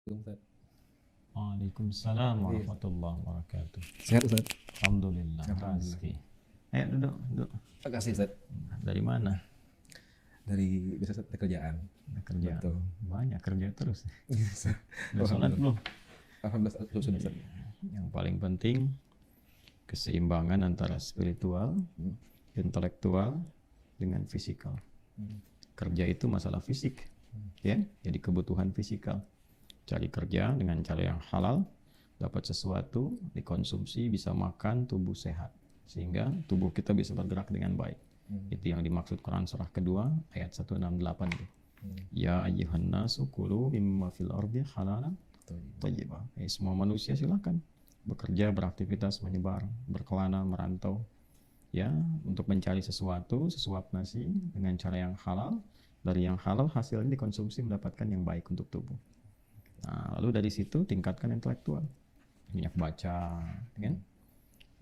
Ustaz. Waalaikumsalam Iya. warahmatullahi wabarakatuh. Sehat Ustaz? Alhamdulillah. Alhamdulillah. Razki. Ayo duduk, duduk. Makasih Ustaz. Dari mana? Dari biasa Ustaz, pekerjaan. Ada kerja. Betul. Banyak kerja terus. Iya, Ustaz. Udah sholat belum? Alhamdulillah sudah Ustaz. Yang paling penting keseimbangan antara spiritual, intelektual dengan fisikal. Kerja itu masalah fisik, ya. Jadi kebutuhan fisikal. Cari kerja dengan cara yang halal, dapat sesuatu, dikonsumsi, bisa makan, tubuh sehat. Sehingga tubuh kita bisa bergerak dengan baik. Itu yang dimaksud Quran surah kedua ayat 168 itu. Ya ayyuhan nasu kulu mimma fil ardi halalan thayyibah. Semua manusia silakan bekerja, beraktivitas, menyebar, berkelana, merantau, ya, untuk mencari sesuatu, sesuap nasi dengan cara yang halal. Dari yang halal hasilnya dikonsumsi mendapatkan yang baik untuk tubuh. Nah, lalu dari situ tingkatkan intelektual, banyak baca, kan?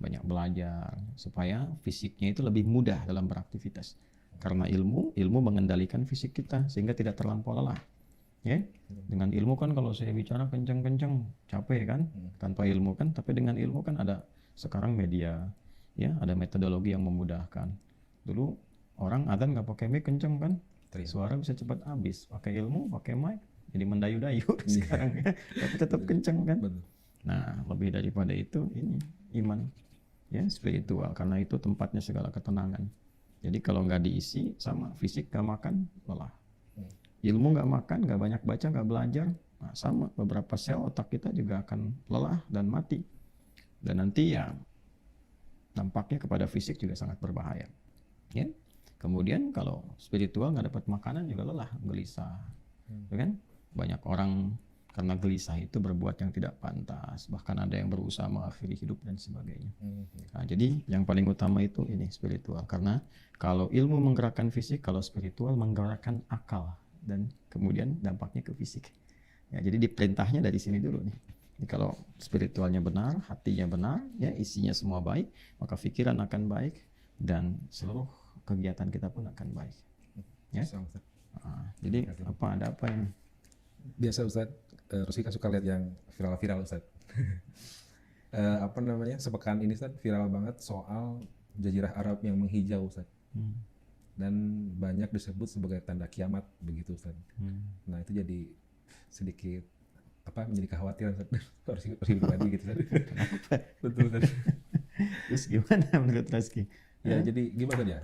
Banyak belajar supaya fisiknya itu lebih mudah dalam beraktivitas. Karena ilmu mengendalikan fisik kita sehingga tidak terlampau lelah. Ya, dengan ilmu kan kalau saya bicara kencang-kencang capek kan, tanpa ilmu kan, tapi dengan ilmu kan ada sekarang media, ya, ada metodologi yang memudahkan. Dulu orang adzan nggak pakai mic kencang kan, suara bisa cepat habis. Pakai ilmu, pakai mic, jadi mendayu-dayu sekarang ya, tapi tetap kencang kan. Nah, lebih daripada itu ini iman, ya, spiritual, karena itu tempatnya segala ketenangan. Jadi kalau nggak diisi sama fisik, nggak makan, lelah. Ilmu nggak makan, nggak banyak baca, nggak belajar, nah, sama beberapa sel otak kita juga akan lelah dan mati. Dan nanti ya dampaknya kepada fisik juga sangat berbahaya. Ya. Kemudian kalau spiritual nggak dapat makanan juga lelah, gelisah, kan? Banyak orang karena gelisah itu berbuat yang tidak pantas, bahkan ada yang berusaha mengakhiri hidup dan sebagainya. Nah, jadi yang paling utama itu ini spiritual, karena kalau ilmu menggerakkan fisik, kalau spiritual menggerakkan akal dan kemudian dampaknya ke fisik. Ya, jadi diperintahnya dari sini dulu nih. Jadi kalau spiritualnya benar, hatinya benar, ya, isinya semua baik, maka pikiran akan baik dan seluruh kegiatan kita pun akan baik. Ya. Jadi ada apa ini? Biasa Ustaz, Rosi kan suka lihat yang viral-viral Ustaz. Apa namanya, sepekan ini Ustaz viral banget soal jazirah Arab yang menghijau Ustaz. Dan banyak disebut sebagai tanda kiamat begitu Ustaz. Nah itu jadi sedikit menjadi kekhawatiran Ustaz. Harus pribadi gitu Ustaz. Betul Ustaz. Terus gimana menurut Rizky? Ya jadi gimana ya?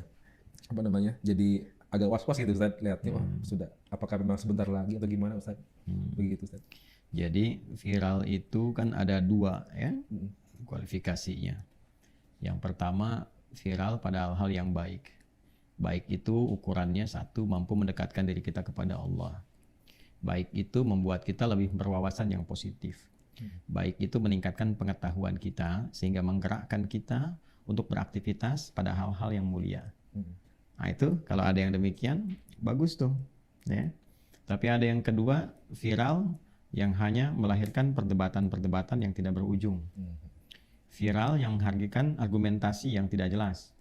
Apa namanya? Jadi agak was-was gitu Ustaz lihatnya. Oh, sudah apakah memang sebentar lagi atau gimana Ustaz? Begitu Ustaz. Jadi viral itu kan ada dua, ya, kualifikasinya. Yang pertama viral pada hal-hal yang baik. Baik itu ukurannya satu, mampu mendekatkan diri kita kepada Allah. Baik itu membuat kita lebih berwawasan yang positif. Baik itu meningkatkan pengetahuan kita sehingga menggerakkan kita untuk beraktivitas pada hal-hal yang mulia. Nah itu kalau ada yang demikian bagus tuh, ya. Tapi ada yang kedua viral yang hanya melahirkan perdebatan-perdebatan yang tidak berujung. Viral yang menghargikan argumentasi yang tidak jelas.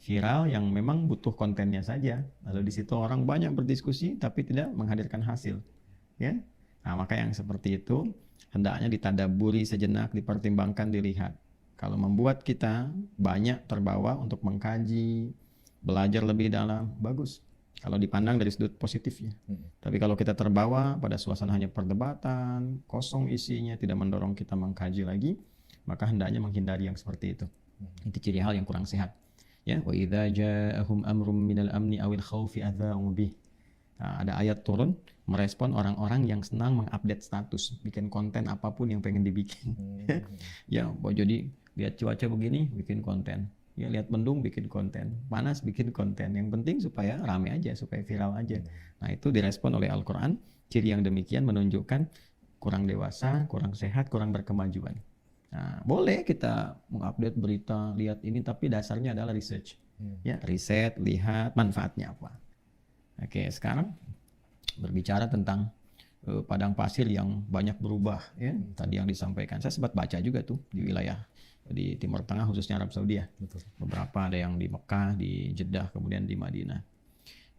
Viral yang memang butuh kontennya saja, lalu di situ orang banyak berdiskusi tapi tidak menghadirkan hasil, ya. Nah, maka yang seperti itu hendaknya ditadaburi sejenak, dipertimbangkan, dilihat. Kalau membuat kita banyak terbawa untuk mengkaji, belajar lebih dalam, bagus. Kalau dipandang dari sudut positifnya. Tapi kalau kita terbawa pada suasana hanya perdebatan, kosong isinya, tidak mendorong kita mengkaji lagi, maka hendaknya menghindari yang seperti itu. Itu ciri hal yang kurang sehat. Ya, wa idza ja'ahum amrun minal amni awil khaufi adza'u bih. Nah, ada ayat turun merespon orang-orang yang senang mengupdate status, bikin konten apapun yang pengen dibikin. Ya, jadi lihat cuaca begini bikin konten. Ya, lihat mendung bikin konten, panas bikin konten. Yang penting supaya rame aja, supaya viral aja. Nah, itu direspon oleh Al-Qur'an. Ciri yang demikian menunjukkan kurang dewasa, kurang sehat, kurang berkemajuan. Nah, boleh kita mengupdate berita, lihat ini, tapi dasarnya adalah research. Ya, riset, lihat manfaatnya apa. Oke, sekarang berbicara tentang padang pasir yang banyak berubah, ya. Tadi yang disampaikan, saya sempat baca juga tuh di wilayah di Timur Tengah, khususnya Arab Saudi ya. Beberapa ada yang di Mekah, di Jeddah, kemudian di Madinah.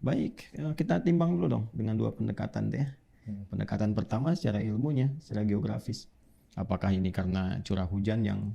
Baik, kita timbang dulu dong dengan dua pendekatan deh. Pendekatan pertama secara ilmunya, secara geografis. Apakah ini karena curah hujan yang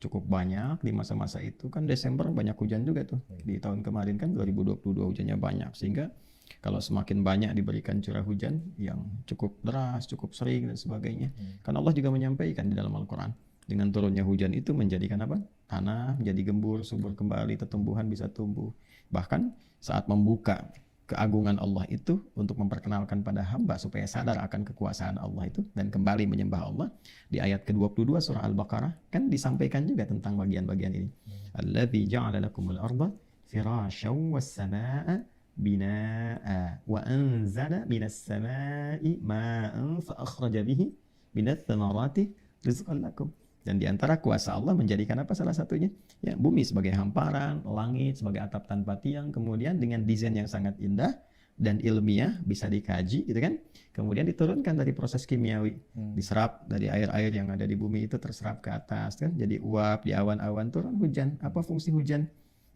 cukup banyak di masa-masa itu, kan Desember banyak hujan juga tuh. Di tahun kemarin kan 2022 hujannya banyak, sehingga kalau semakin banyak diberikan curah hujan yang cukup deras, cukup sering dan sebagainya. Kan Allah juga menyampaikan di dalam Al-Quran, dengan turunnya hujan itu menjadikan apa? Tanah menjadi gembur, subur kembali, tumbuhan bisa tumbuh. Bahkan saat membuka keagungan Allah itu untuk memperkenalkan pada hamba supaya sadar akan kekuasaan Allah itu dan kembali menyembah Allah, di ayat ke-22 surah Al-Baqarah kan disampaikan juga tentang bagian-bagian ini. Alladzi ja'ala lakumul arda firasyan was samaa'a binaa'a wa anzala minas samaa'i maa'an fa akhraja bihi minats thamarati rizqan lakum. Dan di antara kuasa Allah menjadikan apa salah satunya? Ya, bumi sebagai hamparan, langit sebagai atap tanpa tiang, kemudian dengan desain yang sangat indah dan ilmiah bisa dikaji gitu kan. Kemudian diturunkan dari proses kimiawi, diserap dari air-air yang ada di bumi itu terserap ke atas kan, jadi uap, di awan-awan turun hujan. Apa fungsi hujan?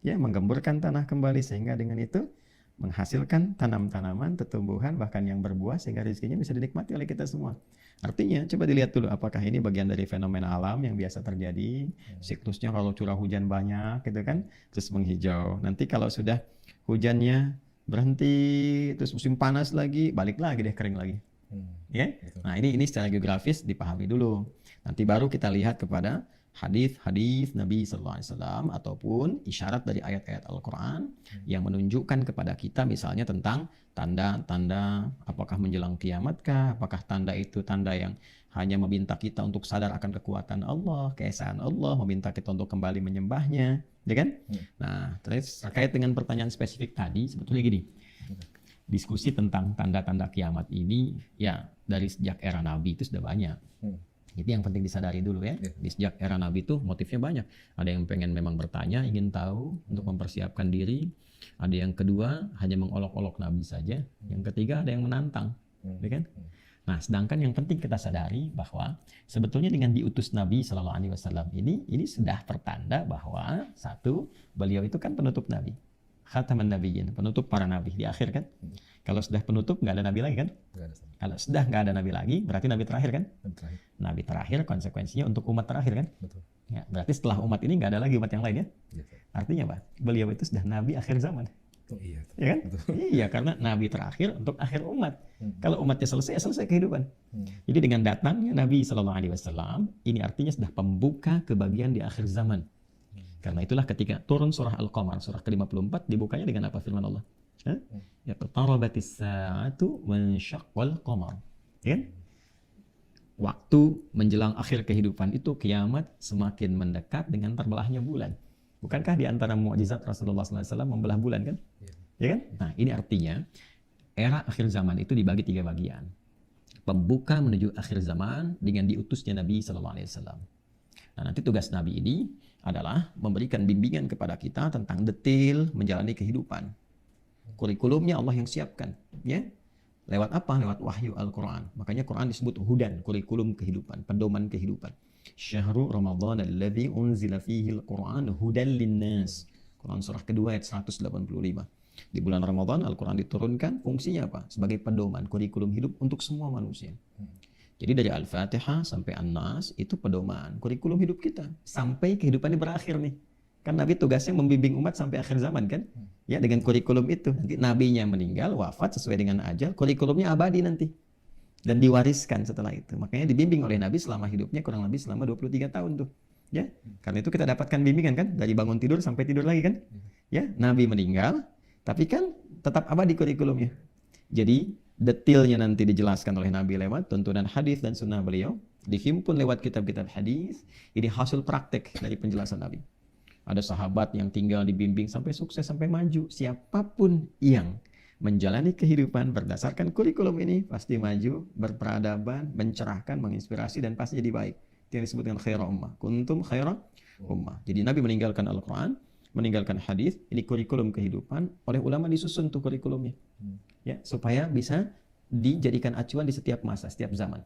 Ya, menggemburkan tanah kembali sehingga dengan itu menghasilkan tanam-tanaman, tumbuhan bahkan yang berbuah sehingga rezekinya bisa dinikmati oleh kita semua. Artinya coba dilihat dulu apakah ini bagian dari fenomena alam yang biasa terjadi, siklusnya kalau curah hujan banyak gitu kan, terus menghijau. Nanti kalau sudah hujannya berhenti, terus musim panas lagi, balik lagi deh kering lagi. Ya? Nah ini secara geografis dipahami dulu. Nanti baru kita lihat kepada hadis-hadis Nabi Sallallahu Alaihi Wasallam ataupun isyarat dari ayat-ayat Al-Quran yang menunjukkan kepada kita misalnya tentang tanda-tanda apakah menjelang kiamatkah, apakah tanda itu tanda yang hanya meminta kita untuk sadar akan kekuatan Allah, keesaan Allah, meminta kita untuk kembali menyembahnya, ya kan? Nah, terkait dengan pertanyaan spesifik tadi, sebetulnya gini, diskusi tentang tanda-tanda kiamat ini ya dari sejak era Nabi itu sudah banyak. Itu yang penting disadari dulu ya. Di sejak era Nabi itu motifnya banyak. Ada yang pengen memang bertanya, ingin tahu untuk mempersiapkan diri. Ada yang kedua hanya mengolok-olok Nabi saja. Yang ketiga ada yang menantang, ya kan? Nah, sedangkan yang penting kita sadari bahwa sebetulnya dengan diutus Nabi Sallallahu Alaihi Wasallam ini sudah pertanda bahwa satu, beliau itu kan penutup Nabi. Khataman Nabiyyin, penutup para nabi di akhir kan. Kalau sudah penutup nggak ada nabi lagi kan? Kalau sudah nggak ada nabi lagi berarti nabi terakhir kan? Nabi terakhir konsekuensinya untuk umat terakhir kan? Betul. Ya, berarti setelah umat ini nggak ada lagi umat yang lain ya? Betul. Artinya apa? Beliau itu sudah nabi akhir zaman. Oh, iya. Ya kan? Betul. Iya, karena nabi terakhir untuk akhir umat. Kalau umatnya selesai, selesai kehidupan. Jadi dengan datangnya Nabi Sallallahu Alaihi Wasallam, ini artinya sudah pembuka kebahagiaan di akhir zaman. Karena itulah ketika turun surah Al-Qamar, surah ke-54, dibukanya dengan apa firman Allah? Yaqtarabatis sa'atu wansyaqqal qamar. Ya kan? Waktu menjelang akhir kehidupan itu kiamat semakin mendekat dengan terbelahnya bulan. Bukankah di antara mukjizat Rasulullah SAW membelah bulan kan? Ya kan? Nah, ini artinya era akhir zaman itu dibagi 3 bagian. Pembuka menuju akhir zaman dengan diutusnya Nabi SAW. Nah, nanti tugas Nabi ini adalah memberikan bimbingan kepada kita tentang detail menjalani kehidupan. Kurikulumnya Allah yang siapkan, ya. Lewat apa? Lewat wahyu Al-Quran. Makanya Quran disebut hudan, kurikulum kehidupan, pedoman kehidupan. Syahrul Ramadan alladzi unzila fihi al-Quran hudan linnas. Quran surah kedua ayat 185. Di bulan Ramadan Al-Quran diturunkan, fungsinya apa? Sebagai pedoman, kurikulum hidup untuk semua manusia. Jadi dari Al-Fatihah sampai An-Nas itu pedoman, kurikulum hidup kita sampai kehidupannya berakhir nih. Kan Nabi tugasnya membimbing umat sampai akhir zaman kan? Ya, dengan kurikulum itu. Nanti nabinya meninggal, wafat sesuai dengan ajal, kurikulumnya abadi nanti. Dan diwariskan setelah itu. Makanya dibimbing oleh Nabi selama hidupnya kurang lebih selama 23 tahun tuh. Ya, karena itu kita dapatkan bimbingan kan dari bangun tidur sampai tidur lagi kan? Ya, Nabi meninggal, tapi kan tetap abadi kurikulumnya. Jadi detailnya nanti dijelaskan oleh Nabi lewat tuntunan hadis dan sunnah beliau, dihimpun lewat kitab-kitab hadis. Ini hasil praktek dari penjelasan Nabi. Ada sahabat yang tinggal dibimbing sampai sukses, sampai maju. Siapapun yang menjalani kehidupan berdasarkan kurikulum ini pasti maju, berperadaban, mencerahkan, menginspirasi, dan pasti jadi baik. Itu yang disebut dengan khaira ummah. Kuntum khaira ummah. Jadi Nabi meninggalkan Al-Quran, meninggalkan hadis, ini kurikulum kehidupan. Oleh ulama disusun tuh kurikulumnya. Ya, supaya bisa dijadikan acuan di setiap masa, setiap zaman.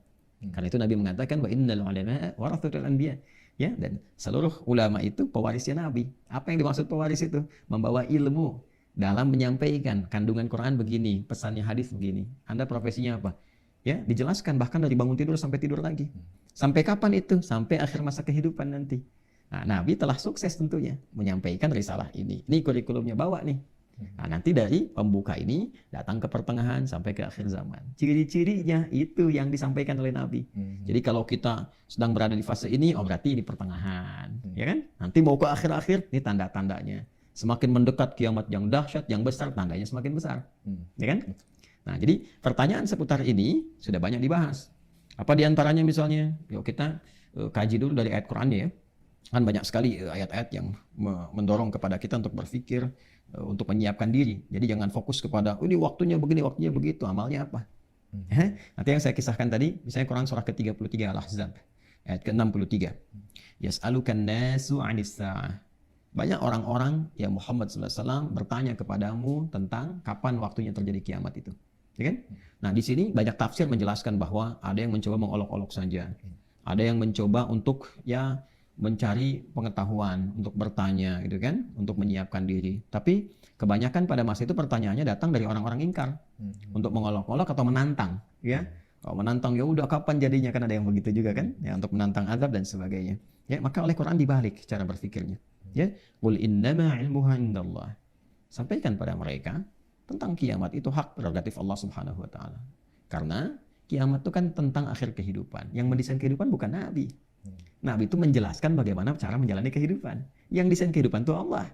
Karena itu Nabi mengatakan wa innal ulama warathatul anbiya. Ya, dan seluruh ulama itu pewarisnya Nabi. Apa yang dimaksud pewaris itu? Membawa ilmu dalam menyampaikan kandungan Quran begini, pesannya hadis begini. Anda profesinya apa? Ya, dijelaskan bahkan dari bangun tidur sampai tidur lagi. Sampai kapan itu? Sampai akhir masa kehidupan nanti. Nah, Nabi telah sukses tentunya menyampaikan risalah ini. Ini kurikulumnya bawa nih. Nah, nanti dari pembuka ini datang ke pertengahan sampai ke akhir zaman. Ciri-cirinya itu yang disampaikan oleh Nabi. Jadi kalau kita sedang berada di fase ini, oh berarti di pertengahan, ya kan? Nanti mau ke akhir-akhir, ini tanda-tandanya. Semakin mendekat kiamat yang dahsyat, yang besar, tandanya semakin besar, ya kan? Nah, jadi pertanyaan seputar ini sudah banyak dibahas. Apa diantaranya misalnya? Yuk kita kaji dulu dari ayat Qurannya ya. Kan banyak sekali ayat-ayat yang mendorong kepada kita untuk berpikir, untuk menyiapkan diri. Jadi jangan fokus kepada ini waktunya begini, waktunya begitu, amalnya apa. Nanti yang saya kisahkan tadi, misalnya Quran surah ke-33 Al-Ahzab ayat ke-63. Yas'alukan nasu 'anis sa'ah. Banyak orang-orang ya Muhammad SAW bertanya kepadamu tentang kapan waktunya terjadi kiamat itu. Ya kan? Nah, di sini banyak tafsir menjelaskan bahwa ada yang mencoba mengolok-olok saja. Ada yang mencoba untuk ya mencari pengetahuan, untuk bertanya gitu kan, untuk menyiapkan diri. Tapi kebanyakan pada masa itu pertanyaannya datang dari orang-orang ingkar, untuk mengolok-olok atau menantang, ya. Kalau menantang ya udah kapan jadinya, kan ada yang begitu juga kan, ya, untuk menantang azab dan sebagainya. Ya, maka oleh Quran dibalik cara berpikirnya. Ya, qul innama ilmuha indallah. Sampaikan pada mereka tentang kiamat itu hak prerogatif Allah Subhanahu wa taala. Karena kiamat itu kan tentang akhir kehidupan. Yang mendesain kehidupan bukan nabi. Nabi itu menjelaskan bagaimana cara menjalani kehidupan. Yang desain kehidupan itu Allah.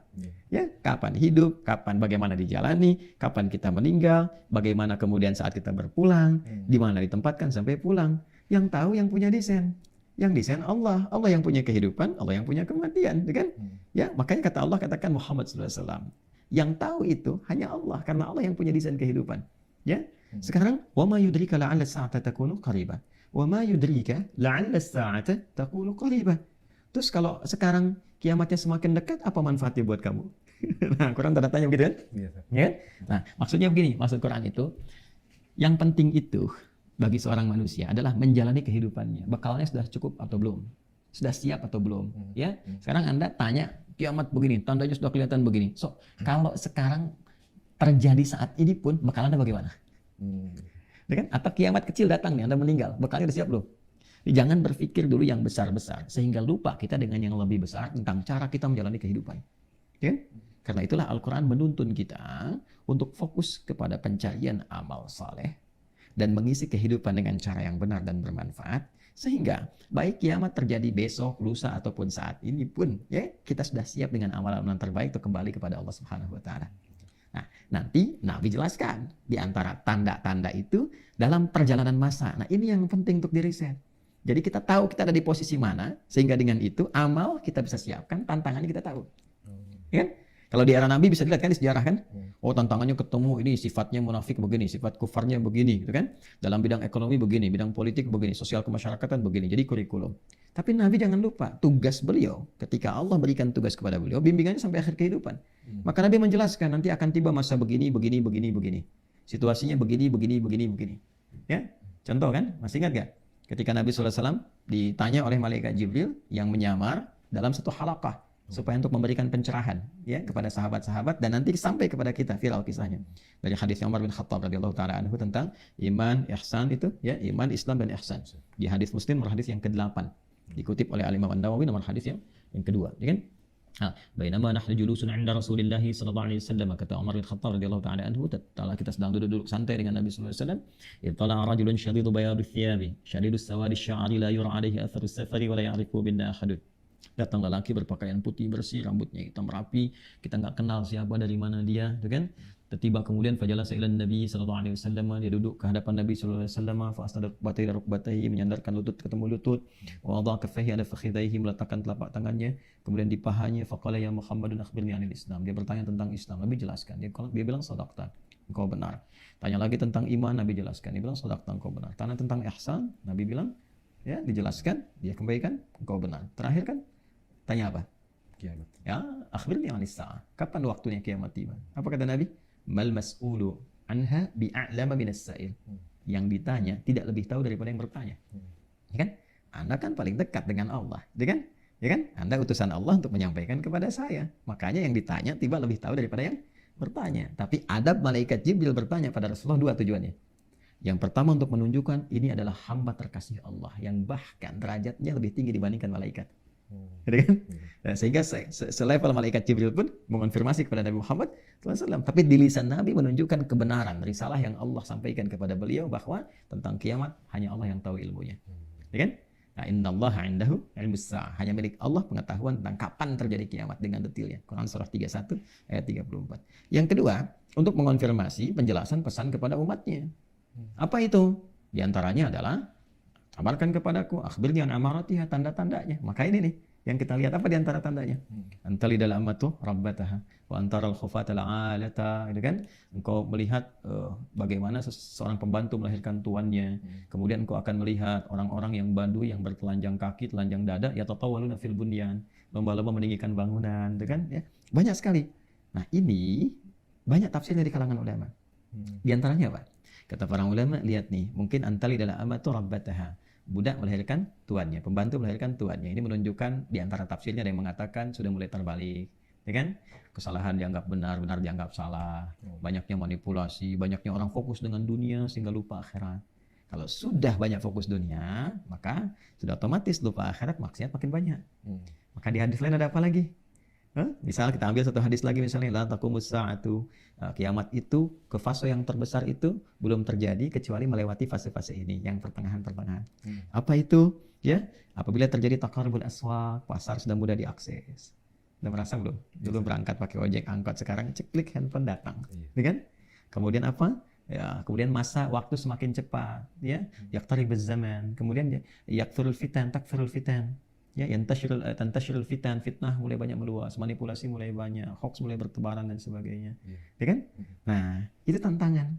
Ya, kapan hidup, kapan bagaimana dijalani, kapan kita meninggal, bagaimana kemudian saat kita berpulang, di mana ditempatkan sampai pulang. Yang tahu yang punya desain. Yang desain Allah. Allah yang punya kehidupan, Allah yang punya kematian, kan? Ya, makanya kata Allah katakan Muhammad SAW. Yang tahu itu hanya Allah, karena Allah yang punya desain kehidupan. Ya. Sekarang wa ma yudrika la'alla as-sa'ata takunu qariba. Wa ma yudrika la'alla as-sa'ata takunu qariba. Terus kalau sekarang kiamatnya semakin dekat, apa manfaatnya buat kamu? Nah, Quran tanda tanya begitu kan? Ya. Nah, maksudnya begini, maksud Quran itu yang penting itu bagi seorang manusia adalah menjalani kehidupannya. Bekalnya sudah cukup atau belum? Sudah siap atau belum? Ya. Sekarang Anda tanya kiamat begini, tandanya sudah kelihatan begini. So, kalau sekarang terjadi saat ini pun bekal Anda bagaimana? Ya kan? Atau kiamat kecil datang nih, Anda meninggal, bekalnya sudah siap belum? Jangan berpikir dulu yang besar-besar sehingga lupa kita dengan yang lebih besar tentang cara kita menjalani kehidupan. Ya? Karena itulah Al-Quran menuntun kita untuk fokus kepada pencarian amal saleh dan mengisi kehidupan dengan cara yang benar dan bermanfaat, sehingga baik kiamat terjadi besok, lusa ataupun saat ini pun ya kita sudah siap dengan amalan-amalan terbaik untuk kembali kepada Allah Subhanahu wa taala. Nah, nanti Nabi jelaskan di antara tanda-tanda itu dalam perjalanan masa. Nah, ini yang penting untuk diriset. Jadi kita tahu kita ada di posisi mana, sehingga dengan itu amal kita bisa siapkan, tantangannya kita tahu. Ya kan? Kalau di era Nabi bisa dilihat kan di sejarah kan, oh tantangannya ketemu ini sifatnya munafik begini, sifat kufarnya begini, gitu kan? Dalam bidang ekonomi begini, bidang politik begini, sosial kemasyarakatan begini. Jadi kurikulum. Tapi Nabi jangan lupa tugas beliau ketika Allah berikan tugas kepada beliau, bimbingannya sampai akhir kehidupan. Maka Nabi menjelaskan nanti akan tiba masa begini, begini, begini, begini. Situasinya begini, begini, begini, begini. Ya, contoh kan? Masih ingat gak? Ketika Nabi SAW ditanya oleh malaikat Jibril yang menyamar dalam satu halaqah, supaya untuk memberikan pencerahan ya kepada sahabat-sahabat dan nanti sampai kepada kita, viral kisahnya dari hadis Umar bin Khattab radhiyallahu taala anhu tentang iman, ihsan itu ya, iman, Islam dan ihsan. Di hadis Muslim nomor hadis yang ke-8 dikutip oleh Al-Imam An-Nawawi nomor hadis yang kedua, ya kan? Bainama nahnu julusun 'inda Rasulillah sallallahu alaihi wasallam, kata Umar bin Khattab radhiyallahu taala anhu, tatkala kita sedang duduk-duduk santai dengan Nabi sallallahu alaihi wasallam, ittala rajulun shadidu bayadi thiyabi shadidus sawadi sya'ri la yura alaihi atharus safari wa la ya'rifu binna ahadun. Datang lelaki berpakaian putih bersih, rambutnya hitam rapi, kita nggak kenal siapa dari mana dia, gitu kan? Tiba kemudian fajalasa ila Nabi sallallahu alaihi wasallam, dia duduk ke hadapan Nabi sallallahu alaihi wasallam, fa asnada rukbatayhi, menyandarkan lutut ketemu lutut, wa wada'a kaffayhi ala fakhidaihi, meletakkan telapak tangannya, kemudian di pahanya, faqala ya Muhammadun akhbirni 'anil Islam. Dia bertanya tentang Islam, Nabi jelaskan. Dia bilang sadaqta, engkau benar. Tanya lagi tentang iman, Nabi jelaskan. Dia bilang sadaqta, engkau benar. Tanya tentang ihsan, Nabi bilang ya dijelaskan, dia kembalikan, engkau benar. Terakhir kan tanya apa? Kiamat. Ya, akhbirni 'anis sa'ah. Kapan waktunya kiamat tiba? Apa kata Nabi? Mal mas'ulu anha bi'a'lama minas sa'il. Yang ditanya tidak lebih tahu daripada yang bertanya. Ya kan? Anda kan paling dekat dengan Allah, ya kan? Ya kan? Anda utusan Allah untuk menyampaikan kepada saya. Makanya yang ditanya tiba lebih tahu daripada yang bertanya. Tapi adab malaikat Jibril bertanya pada Rasulullah dua tujuannya. Yang pertama untuk menunjukkan ini adalah hamba terkasih Allah yang bahkan derajatnya lebih tinggi dibandingkan malaikat. Gitu kan? Nah, sehingga selevel malaikat Jibril pun mengonfirmasi kepada Nabi Muhammad SAW. Tapi di lisan Nabi menunjukkan kebenaran risalah yang Allah sampaikan kepada beliau bahwa tentang kiamat hanya Allah yang tahu ilmunya. Ya kan? Nah, innallaha 'indahu 'ilmus sa'ah. Hanya milik Allah pengetahuan tentang kapan terjadi kiamat dengan detailnya. Quran surah 31 ayat 34. Yang kedua, untuk mengonfirmasi penjelasan pesan kepada umatnya. Apa itu? Di antaranya adalah kabarkan kepadaku akhbirni an amaratiha, tanda-tandanya. Maka ini nih yang kita lihat, apa di antara tandanya? Antalidal amatu rabbataha wa antaral khufata al'alata, itu kan? Engkau melihat bagaimana seorang pembantu melahirkan tuannya. Kemudian engkau akan melihat orang-orang yang badui yang bertelanjang kaki, telanjang dada, yatatawwaluna fil bunyan, lomba-lomba meninggikan bangunan, itu kan? Ya, banyak sekali. Nah, ini banyak tafsirnya di kalangan ulama. Di antaranya apa? Kata para ulama, lihat nih, mungkin antalidal amatu rabbataha, budak melahirkan tuannya, pembantu melahirkan tuannya. Ini menunjukkan di antara tafsirnya ada yang mengatakan sudah mulai terbalik, ya kan? Kesalahan dianggap benar, benar dianggap salah. Banyaknya manipulasi, banyaknya orang fokus dengan dunia sehingga lupa akhirat. Kalau sudah banyak fokus dunia, maka sudah otomatis lupa akhirat, maksiat makin banyak. Maka di hadis lain ada apa lagi? Misal kita ambil satu hadis lagi, misalnya la taqumus sa'atu, kiamat itu ke fase yang terbesar itu belum terjadi kecuali melewati fase-fase ini yang pertengahan-pertengahan. Apa itu? Ya, apabila terjadi taqarrubul aswaq, pasar sudah mudah diakses. Udah merasa belum? Dulu berangkat pakai ojek angkot, sekarang klik handphone datang, ya kan? Kemudian apa? Ya, kemudian masa waktu semakin cepat, ya. Yaqtaribuz zaman. Kemudian yakthurul fitan, takthurul fitan. Ya, tantashirul fitan, fitnah mulai banyak meluas, manipulasi mulai banyak, hoax mulai bertebaran dan sebagainya. Ya kan? Nah, itu tantangan.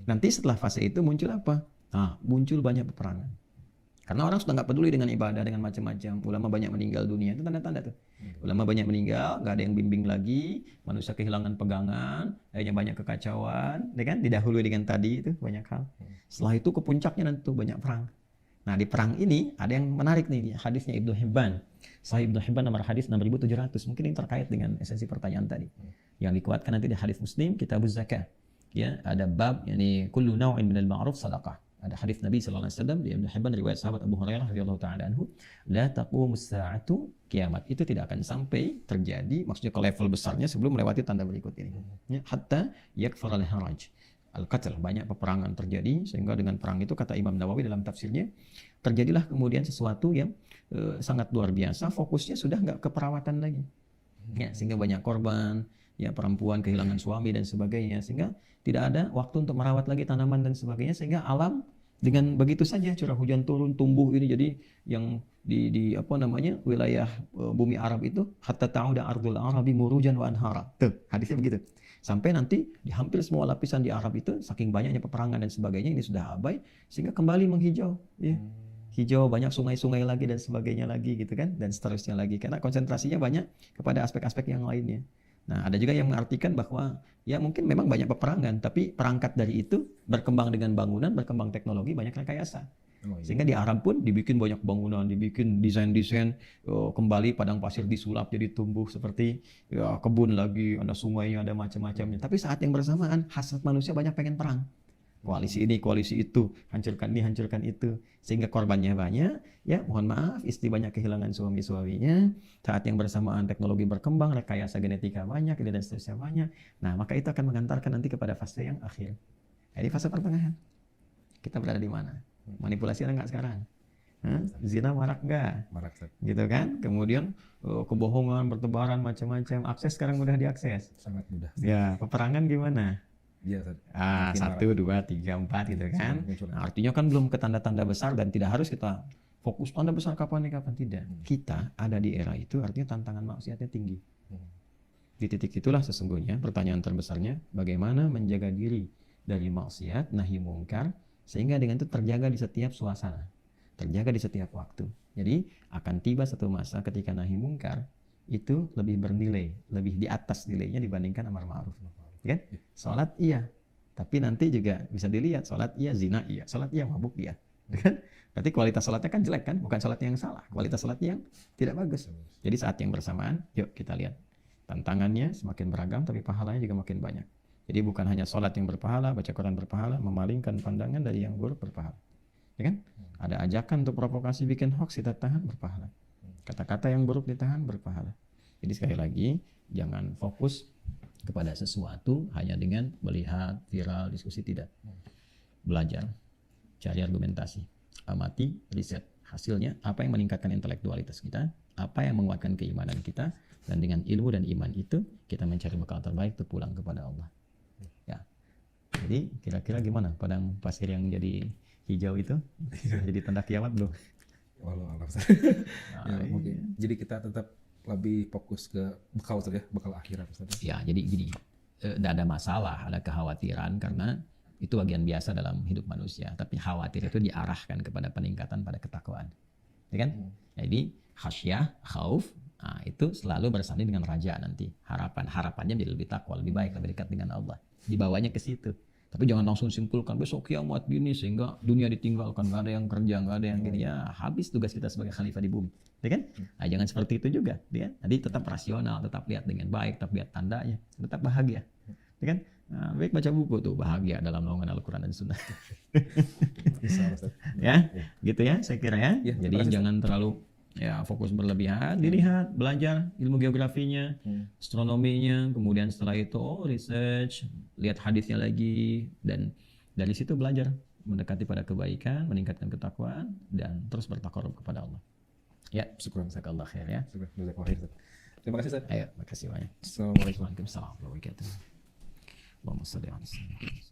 Nanti setelah fase itu muncul apa? Nah, muncul banyak peperangan. Karena orang sudah nggak peduli dengan ibadah, dengan macam-macam. Ulama banyak meninggal dunia, itu tanda-tanda tuh. Ulama banyak meninggal, nggak ada yang bimbing lagi, manusia kehilangan pegangan, akhirnya banyak kekacauan, ya kan? Didahului dengan tadi itu banyak hal. Setelah itu ke puncaknya nanti tuh banyak perang. Nah, di perang ini ada yang menarik nih, hadisnya Ibnu Hibban. Sahih Ibnu Hibban nomor hadis 6700. Mungkin ini terkait dengan esensi pertanyaan tadi. Yang dikuatkan nanti di hadis Muslim, Kitabuz Zakah. Ya, ada bab yakni kullu naw'in minal ma'ruf sadaqah. Ada hadis Nabi sallallahu alaihi wasallam di Ibnu Hibban riwayat sahabat Abu Hurairah radhiyallahu taala anhu, la taqumus sa'atu, kiamat itu tidak akan sampai terjadi, maksudnya ke level besarnya sebelum melewati tanda berikut ini. Ya, hatta yakfur al-haraj. Al-qatl, banyak peperangan terjadi, sehingga dengan perang itu kata Imam Nawawi dalam tafsirnya, terjadilah kemudian sesuatu yang sangat luar biasa, fokusnya sudah nggak ke perawatan lagi. Ya, sehingga banyak korban, ya perempuan kehilangan suami dan sebagainya, sehingga tidak ada waktu untuk merawat lagi tanaman dan sebagainya, sehingga alam dengan begitu saja curah hujan turun, tumbuh ini jadi yang di apa namanya wilayah bumi Arab itu hatta ta'uda ardul arabi murujan wa anhara. Tuh, hadisnya begitu. Sampai nanti di hampir semua lapisan di Arab itu saking banyaknya peperangan dan sebagainya ini sudah abai sehingga kembali menghijau, ya. Hijau, banyak sungai-sungai lagi dan sebagainya lagi gitu kan, dan seterusnya lagi karena konsentrasinya banyak kepada aspek-aspek yang lainnya. Nah, ada juga yang mengartikan bahwa ya mungkin memang banyak peperangan, tapi perangkat dari itu berkembang dengan bangunan, berkembang teknologi, banyak rekayasa. Sehingga di Arab pun dibikin banyak bangunan, dibikin desain-desain, kembali padang pasir disulap jadi tumbuh seperti ya, kebun lagi, ada sungainya, ada macam-macamnya. Tapi saat yang bersamaan hasrat manusia banyak pengen perang. Koalisi ini, koalisi itu, hancurkan ini, hancurkan itu, sehingga korbannya banyak. Ya, mohon maaf, istri banyak kehilangan suami-suaminya. Saat yang bersamaan teknologi berkembang, rekayasa genetika banyak, dan seterusnya banyak. Nah, maka itu akan mengantarkan nanti kepada fase yang akhir. Jadi fase pertengahan. Kita berada di mana? Manipulasi ada nggak sekarang? Zina marak nggak? Marak, gitu kan? Kemudian kebohongan, bertebaran macam-macam. Akses sekarang mudah diakses. Sangat mudah. Ya, peperangan gimana? Iya, 1, 2, 3, 4 gitu kan. Nah, artinya kan belum ke tanda-tanda besar dan tidak harus kita fokus tanda besar kapan nih kapan tidak. Kita ada di era itu artinya tantangan maksiatnya tinggi. Di titik itulah sesungguhnya pertanyaan terbesarnya bagaimana menjaga diri dari maksiat, nahi mungkar sehingga dengan itu terjaga di setiap suasana, terjaga di setiap waktu. Jadi akan tiba satu masa ketika nahi mungkar itu lebih bernilai, lebih di atas nilainya dibandingkan amar ma'ruf. Kan? Salat iya, tapi nanti juga bisa dilihat salat iya, zina iya, salat iya, mabuk iya. Kan? Berarti kualitas salatnya kan jelek kan, bukan salatnya yang salah, kualitas salatnya yang tidak bagus. Jadi saat yang bersamaan, yuk kita lihat tantangannya semakin beragam, tapi pahalanya juga makin banyak. Jadi bukan hanya sholat yang berpahala, baca Quran berpahala, memalingkan pandangan dari yang buruk berpahala. Ya kan? Ada ajakan untuk provokasi bikin hoax kita tahan berpahala. Kata-kata yang buruk ditahan berpahala. Jadi sekali lagi, jangan fokus kepada sesuatu hanya dengan melihat viral, diskusi, tidak. Belajar, cari argumentasi, amati, riset. Hasilnya apa yang meningkatkan intelektualitas kita, apa yang menguatkan keimanan kita, dan dengan ilmu dan iman itu kita mencari bekal terbaik untuk pulang kepada Allah. Ya. Jadi kira-kira gimana padang pasir yang jadi hijau itu? Jadi tanda kiamat belum? Walau alam. Ya, mungkin. Jadi kita tetap lebih fokus ke bekal Ustaz ya, bekal akhirat Ustaz. Ya, jadi gini, tidak ada masalah, ada kekhawatiran karena itu bagian biasa dalam hidup manusia. Tapi khawatir itu diarahkan kepada peningkatan pada ketakwaan, ya kan? Jadi khasyah, khauf, nah, itu selalu bersanding dengan raja nanti. Harapannya jadi lebih takwa, lebih baik, lebih dekat dengan Allah. Dibawanya ke situ. Tapi jangan langsung simpulkan besok kiamat gini sehingga dunia ditinggalkan, nggak ada yang kerja, nggak ada yang gini, ya habis tugas kita sebagai khalifah di bumi, ya kan? Nah, jangan seperti itu juga, ya. Jadi tetap rasional, tetap lihat dengan baik, tetap lihat tandanya, tetap bahagia, ya kan? Nah, baik baca buku tuh bahagia dalam naungan Al-Quran dan Sunnah. Ya, gitu ya, saya kira ya. Ya, jadi jangan terlalu ya fokus berlebihan, dilihat, belajar ilmu geografinya, astronominya, kemudian setelah itu research, lihat hadisnya lagi, dan dari situ belajar mendekati pada kebaikan, meningkatkan ketakwaan, dan terus bertakarub kepada Allah. Ya, syukur jazakallah khair ya. Terima kasih Ustaz. Ayo, makasih banyak. Assalamualaikum. Waalaikumsalam warahmatullahi wabarakatuh. Allahumma shalli ala sayyidina